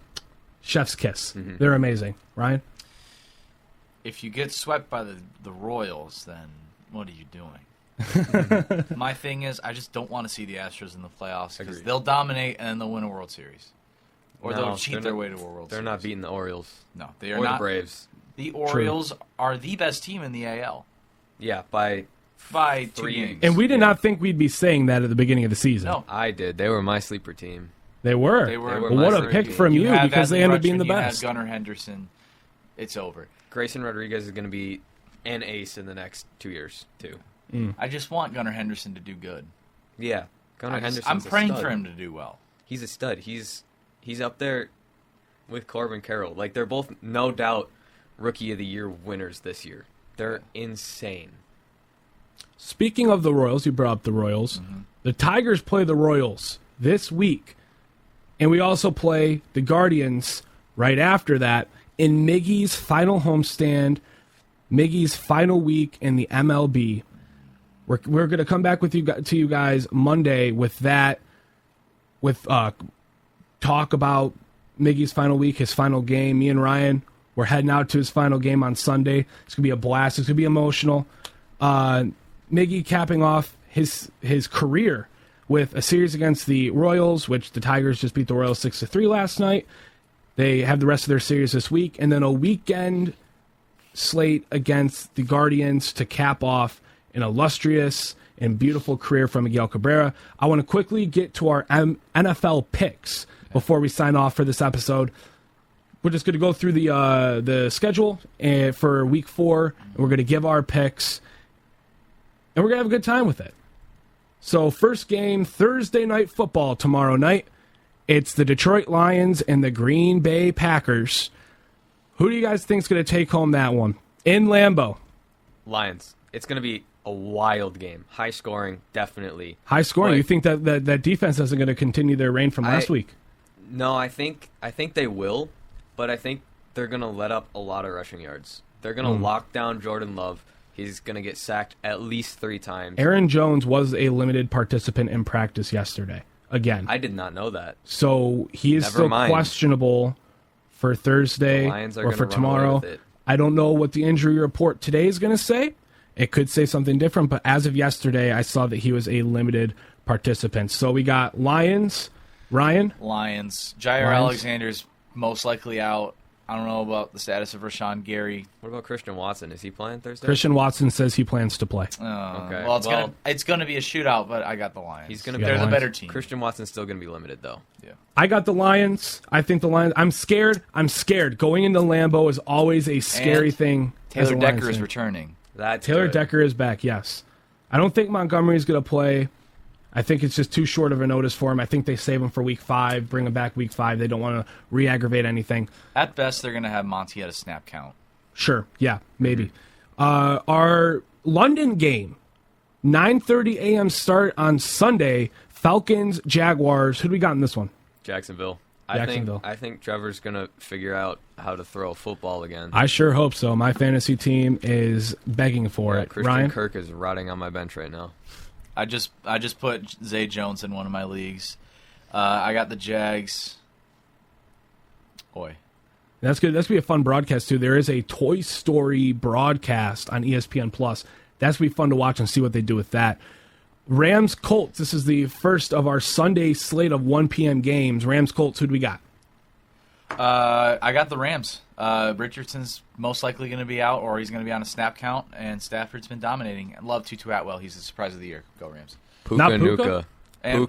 chef's kiss. They're amazing, Ryan? If you get swept by the Royals, then what are you doing? My thing is, I just don't want to see the Astros in the playoffs, because they'll dominate and then they'll win a World Series. Or they'll cheat their way to a World Series. They're not beating the Orioles. No, they are or not. The Braves. The Orioles are the best team in the AL. Yeah, by 2 games. And we did not think we'd be saying that at the beginning of the season. No. I did. They were my sleeper team. They were. Well, what a pick from you, because they ended up being the best. You have Gunnar Henderson. It's over. Grayson Rodriguez is going to be an ace in the next 2 years, too. I just want Gunnar Henderson to do good. Yeah, Gunnar Henderson's I'm praying a stud. for him to do well. He's a stud. He's up there with Corbin Carroll. Like, they're both, no doubt, Rookie of the Year winners this year. They're insane. Speaking of the Royals, you brought up the Royals. The Tigers play the Royals this week. And we also play the Guardians right after that in Miggy's final homestand, Miggy's final week in the MLB. We're going to come back with you guys Monday with that, with talk about Miggy's final week, his final game. Me and Ryan, we're heading out to his final game on Sunday. It's going to be a blast. It's going to be emotional. Miggy capping off his career with a series against the Royals, which the Tigers just beat the Royals 6-3 last night. They have the rest of their series this week, and then a weekend slate against the Guardians to cap off an illustrious and beautiful career from Miguel Cabrera. I want to quickly get to our NFL picks before we sign off for this episode. We're just going to go through the schedule for Week 4, and we're going to give our picks, and we're going to have a good time with it. So first game, Thursday Night Football tomorrow night. It's the Detroit Lions and the Green Bay Packers. Who do you guys think is going to take home that one? In Lambeau. Lions. It's going to be a wild game. High scoring, definitely. High scoring. But You think that defense isn't going to continue their reign from last week? No, I think they will, but I think they're going to let up a lot of rushing yards. They're going to lock down Jordan Love. He's going to get sacked at least 3 times. Aaron Jones was a limited participant in practice yesterday. Again. I did not know that. So he is still questionable for Thursday or for tomorrow. I don't know what the injury report today is going to say. It could say something different, but as of yesterday, I saw that he was a limited participant. So we got Lions. Ryan? Lions. Jair Alexander's most likely out. I don't know about the status of Rashawn Gary. What about Christian Watson? Is he playing Thursday? Christian Watson says he plans to play. Okay. Well, it's gonna be a shootout, but I got the Lions. They're the better team. Christian Watson's still going to be limited, though. Yeah. I got the Lions. I think the Lions. I'm scared. Going into Lambeau is always a scary thing. Taylor Decker is returning. Taylor Decker is back, yes. I don't think Montgomery is going to play. I think it's just too short of a notice for him. I think they save him for Week 5, bring him back Week 5. They don't want to re-aggravate anything. At best, they're going to have Monty at a snap count. Sure, yeah, maybe. Our London game, 9:30 a.m. start on Sunday, Falcons, Jaguars. Who do we got in this one? Jacksonville. I think Trevor's going to figure out how to throw a football again. I sure hope so. My fantasy team is begging for it. Christian Ryan? Kirk is rotting on my bench right now. I just put Zay Jones in one of my leagues. I got the Jags. Boy. That's good. That's going to be a fun broadcast, too. There is a Toy Story broadcast on ESPN+. That's going to be fun to watch and see what they do with that. Rams Colts. This is the first of our Sunday slate of 1 p.m. games. Rams Colts. Who do we got? I got the Rams. Richardson's most likely going to be out, or he's going to be on a snap count, and Stafford's been dominating. I love Tutu Atwell. He's the surprise of the year. Go Rams. Puka Nuka. I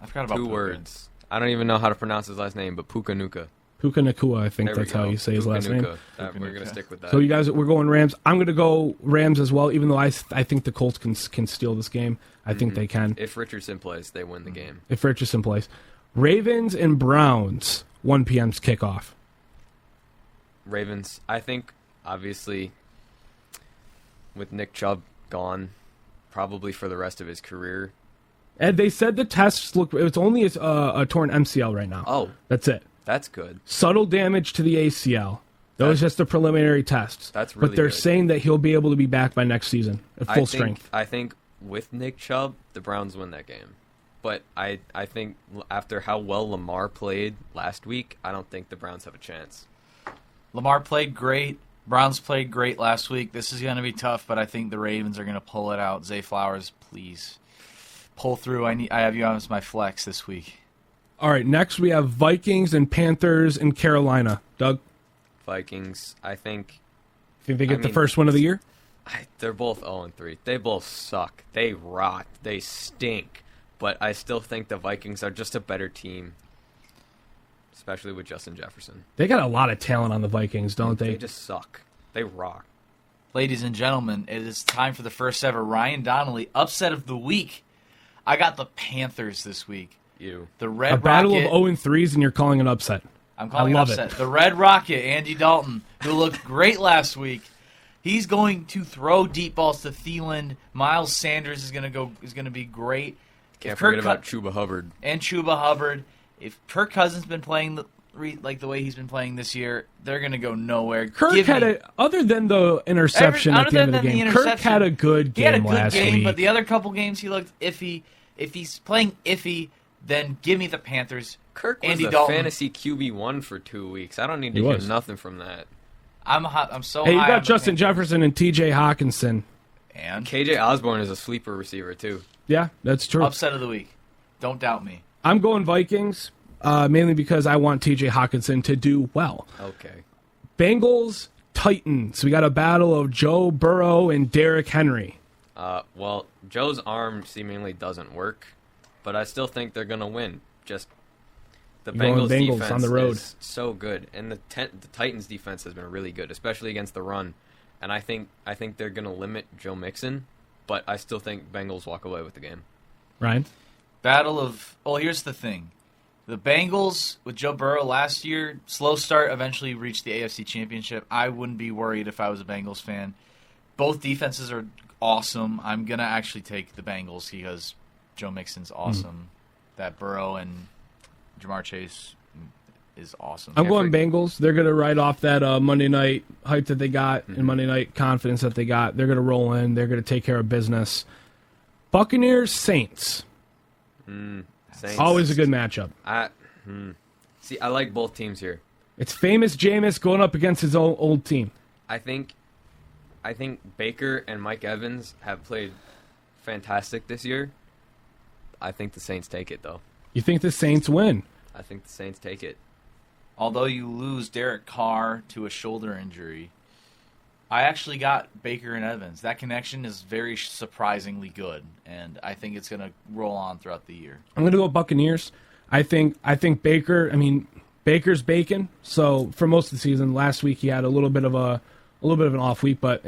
forgot about 2 Puka. words. I don't even know how to pronounce his last name, but Puka Nuka. Puka Nakua, I think that's how you say his last name. We're going to stick with that. So you guys, we're going Rams. I'm going to go Rams as well, even though I think the Colts can steal this game. I think they can. If Richardson plays, they win the game. If Richardson plays. Ravens and Browns, 1 p.m.'s kickoff. Ravens. I think, obviously, with Nick Chubb gone, probably for the rest of his career. And they said the tests look. It's only a torn MCL right now. Oh, that's it. That's good. Subtle damage to the ACL. Those are just the preliminary tests. That's really But they're good. saying that he'll be able to be back by next season at full strength. I think with Nick Chubb, the Browns win that game. But I think after how well Lamar played last week, I don't think the Browns have a chance. Lamar played great. Browns played great last week. This is going to be tough, but I think the Ravens are going to pull it out. Zay Flowers, please pull through. I have you on as my flex this week. All right, next we have Vikings and Panthers in Carolina. Doug? Vikings, I think... Think they get the first one of the year? They're both 0-3. They both suck. They rot. They stink. But I still think the Vikings are just a better team, especially with Justin Jefferson. They got a lot of talent on the Vikings, don't they? They just suck. They rock. Ladies and gentlemen, it is time for the first ever Ryan Donnelly upset of the week. I got the Panthers this week. The Red A battle Rocket. of 0-3s, and you're calling an upset. I'm calling it love upset. The Red Rocket, Andy Dalton, who looked great last week. He's going to throw deep balls to Thielen. Miles Sanders is going to be great. Can't forget about Chuba Hubbard. And Chuba Hubbard. If Kirk Cousins been playing the way he's been playing this year, they're going to go nowhere. Kirk had other than the interception at the end of the game, Kirk had a good game last week. But the other couple games he looked iffy. If he's playing iffy, then give me the Panthers. Kirk was Andy the Dalton. fantasy QB1 for 2 weeks. I don't need to hear nothing from that. I'm so Hey, you high got on the Justin Panthers. Jefferson and T.J. Hawkinson. And KJ Osborne is a sleeper receiver, too. Yeah, that's true. upset of the week. Don't doubt me. I'm going Vikings, mainly because I want T.J. Hawkinson to do well. Okay. Bengals, Titans. We got a battle of Joe Burrow and Derrick Henry. Well, Joe's arm seemingly doesn't work, but I still think they're going to win. Just the You're going Bengals Bengals defense on the road. is so good, and the Titans defense has been really good, especially against the run. And I think they're going to limit Joe Mixon, but I still think Bengals walk away with the game. Ryan? Here's the thing. The Bengals, with Joe Burrow last year, slow start, eventually reached the AFC Championship. I wouldn't be worried if I was a Bengals fan. Both defenses are awesome. I'm going to actually take the Bengals because Joe Mixon's awesome. That Burrow and Jamar Chase is awesome. I'm going Bengals. They're going to ride off that Monday night hype that they got and Monday night confidence that they got. They're going to roll in. They're going to take care of business. Buccaneers, Saints. Saints. Always a good matchup. See, I like both teams here. It's famous Jameis going up against his old team. I think Baker and Mike Evans have played fantastic this year. I think the Saints take it, though. You think the Saints win? I think the Saints take it. Although you lose Derek Carr to a shoulder injury, I actually got Baker and Evans. That connection is very surprisingly good, and I think it's going to roll on throughout the year. I'm going to go Buccaneers. I think Baker. I mean, Baker's bacon. So for most of the season, last week he had a little bit of an off week, but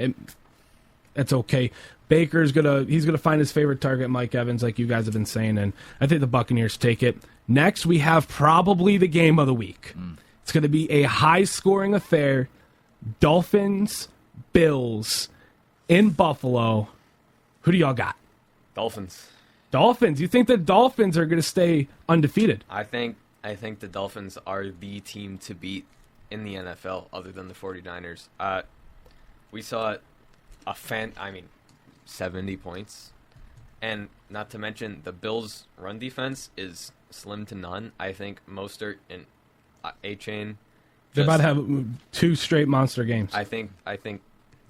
it's okay. Baker's he's gonna find his favorite target, Mike Evans, like you guys have been saying, and I think the Buccaneers take it. Next, we have probably the game of the week. It's going to be a high-scoring affair. Dolphins, Bills, in Buffalo. Who do y'all got? Dolphins. Dolphins. You think the Dolphins are going to stay undefeated? I think the Dolphins are the team to beat in the NFL, other than the 49ers. We saw 70 points. And not to mention, the Bills' run defense is slim to none. I think Mostert and A-Chain. They're about to have 2 straight monster games. I think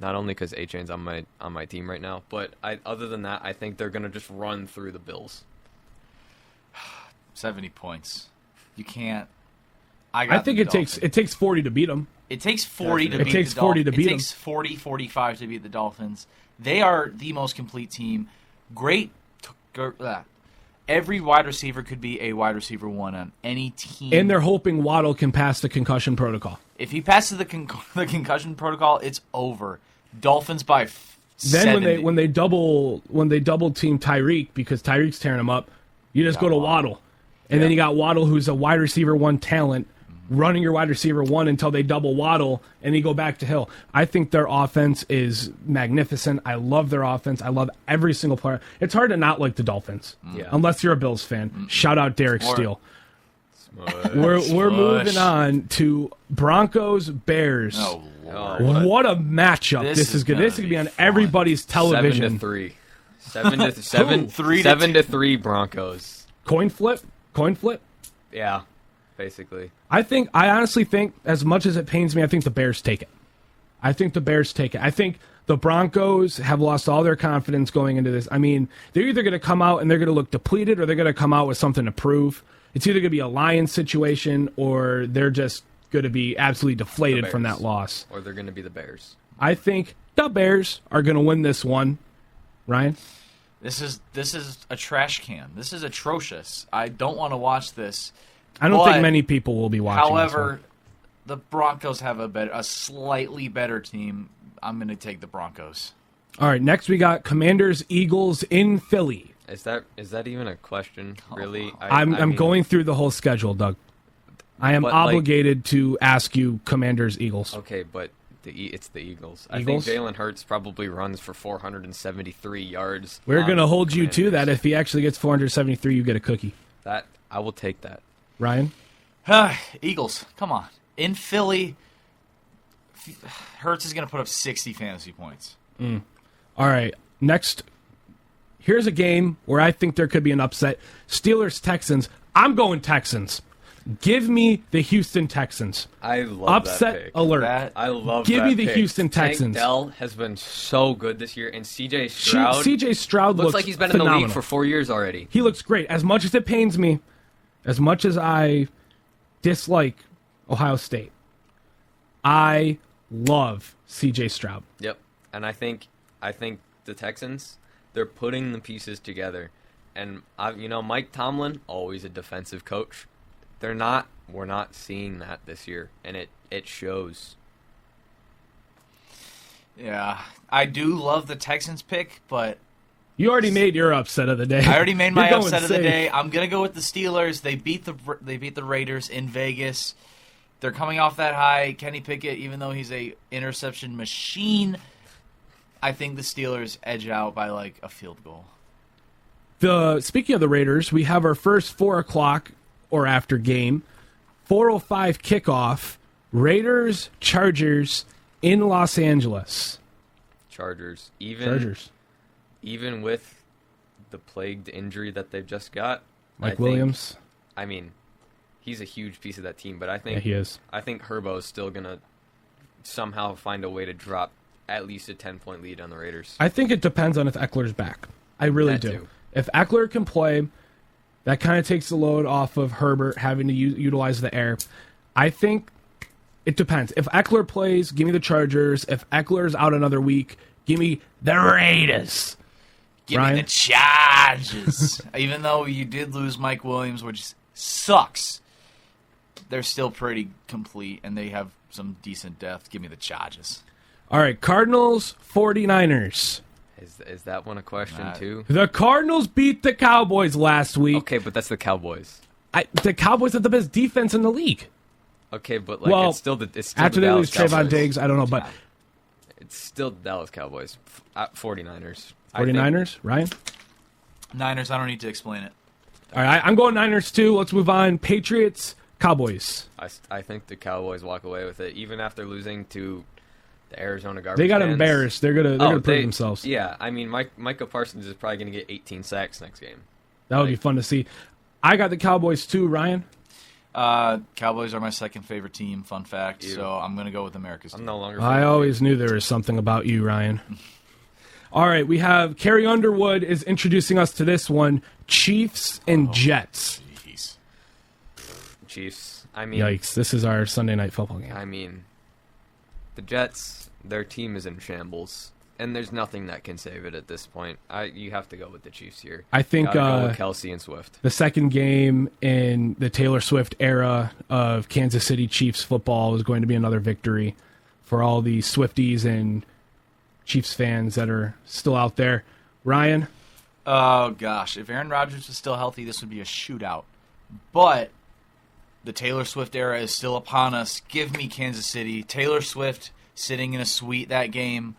not only because A-Chain's on my team right now, but other than that, I think they're going to just run through the Bills. 70 points. You can't. I think it takes 40 to beat them. It takes 40 to beat the Dolphins. It takes 40 to beat them. It takes 40, 45 to beat the Dolphins. They are the most complete team. Great. Every wide receiver could be a wide receiver one on any team. And they're hoping Waddle can pass the concussion protocol. If he passes the concussion protocol, it's over. Dolphins by 70. Then when they double team Tyreek, because Tyreek's tearing him up, you just go to Waddle. And then you got Waddle, who's a wide receiver one talent, running your wide receiver one until they double Waddle, and you go back to Hill. I think their offense is magnificent. I love their offense. I love every single player. It's hard to not like the Dolphins, unless you're a Bills fan. Shout out Derek Steele. We're moving on to Broncos Bears. Oh, Lord. What a matchup! This is good. This is gonna be on everybody's television. 7-3. 7-3 Broncos. Coin flip. Yeah, basically. I honestly think, as much as it pains me, I think the Bears take it. I think the Broncos have lost all their confidence going into this. I mean, they're either going to come out and they're going to look depleted, or they're going to come out with something to prove. It's either going to be a Lions situation, or they're just going to be absolutely deflated from that loss. Or they're going to be the Bears. I think the Bears are going to win this one. Ryan? This is a trash can. This is atrocious. I don't want to watch this. I don't think many people will be watching. However, the Broncos have a slightly better team. I'm going to take the Broncos. All right, next we got Commanders Eagles in Philly. Is that even a question? Really? I'm going through the whole schedule, Doug. I am obligated to ask you Commanders Eagles. Okay, but it's the Eagles. I Eagles? think Jalen Hurts probably runs for 473 yards. We're going to hold you to that. If he actually gets 473, you get a cookie. That I will take that. Ryan? Eagles, come on. In Philly, Hurts is going to put up 60 fantasy points. All right, next, here's a game where I think there could be an upset. Steelers-Texans. I'm going Texans. Give me the Houston Texans. I love upset that pick. alert. I love Give that me the pick. Houston Texans. Tank Dell has been so good this year, and C.J. Stroud looks like he's been phenomenal. in the league for 4 years already. He looks great. As much as it pains me, as much as I dislike Ohio State, I love C.J. Stroud. Yep, and I think the Texans, they're putting the pieces together, and Mike Tomlin, always a defensive coach. We're not seeing that this year, and it shows. Yeah, I do love the Texans pick, but you already made your upset of the day. I already made my You're going upset of the safe. day. I'm gonna go with the Steelers. They beat the Raiders in Vegas. They're coming off that high. Kenny Pickett, even though he's a interception machine, I think the Steelers edge out by like a field goal. Speaking of the Raiders, we have our first 4 o'clock or after game, 4:05 kickoff. Raiders Chargers in Los Angeles. Chargers. Chargers. Even with the plagued injury that they've just got, Mike Williams. I mean, he's a huge piece of that team, but I think he is. I think Herbo's still gonna somehow find a way to drop at least a 10-point lead on the Raiders. I think it depends on if Eckler's back. I really do. Too. If Eckler can play, that kind of takes the load off of Herbert having to utilize the air. I think it depends. If Eckler plays, give me the Chargers. If Eckler's out another week, give me the Raiders. Give me the Chargers. Even though you did lose Mike Williams, which sucks, they're still pretty complete, and they have some decent depth. Give me the Chargers. All right, Cardinals, 49ers. Is that one a question, too? The Cardinals beat the Cowboys last week. Okay, but that's the Cowboys. The Cowboys have the best defense in the league. Okay, but it's still after the they lose Dallas Trayvon Cowboys. Diggs, I don't know, but It's still Dallas Cowboys. 49ers. 49ers, Ryan? Niners, I don't need to explain it. All right, I'm going Niners too. Let's move on. Patriots, Cowboys. I think the Cowboys walk away with it, even after losing to the Arizona Garbage They got Cans. embarrassed. They're gonna prove themselves. Yeah, I mean, Micah Parsons is probably going to get 18 sacks next game. That would be fun to see. I got the Cowboys too, Ryan. Cowboys are my second favorite team, fun fact, so I'm going to go with America's team. I'm no longer. I always knew there was something about you, Ryan. All right, we have Carrie Underwood is introducing us to this one, Chiefs and Jets. Jeez. Chiefs. I mean, Yikes, this is our Sunday night football game. I mean, the Jets, their team is in shambles, and there's nothing that can save it at this point. You have to go with the Chiefs here. I think Gotta go with Kelsey and Swift. The second game in the Taylor Swift era of Kansas City Chiefs football is going to be another victory for all the Swifties and Chiefs fans that are still out there. Ryan? Oh, gosh. If Aaron Rodgers was still healthy, this would be a shootout. But the Taylor Swift era is still upon us. Give me Kansas City. Taylor Swift sitting in a suite that game.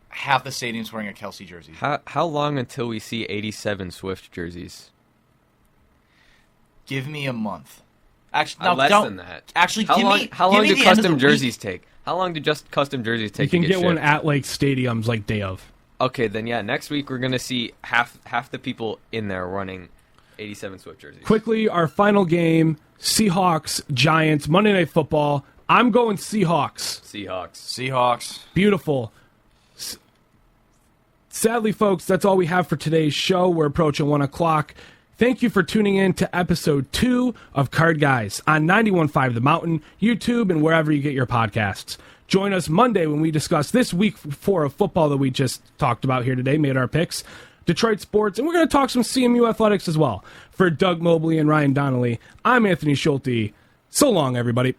Half the stadium's wearing a Kelsey jersey. How long until we see 87 Swift jerseys? Give me a month. Actually, Less than that. Actually, how long do custom jerseys take? How long do just custom jerseys take? You can to get one shipped? at like stadiums like day of. Okay, then yeah, next week we're gonna see half the people in there running 87 Swift jerseys. Quickly, our final game, Seahawks, Giants, Monday Night Football. I'm going Seahawks. Seahawks. Beautiful. Sadly, folks, that's all we have for today's show. We're approaching 1 o'clock. Thank you for tuning in to episode 2 of Card Guys on 91.5 The Mountain, YouTube, and wherever you get your podcasts. Join us Monday when we discuss this week 4 of football that we just talked about here today, made our picks, Detroit sports, and we're going to talk some CMU athletics as well. For Doug Mobley and Ryan Donnelly, I'm Anthony Schulte. So long, everybody.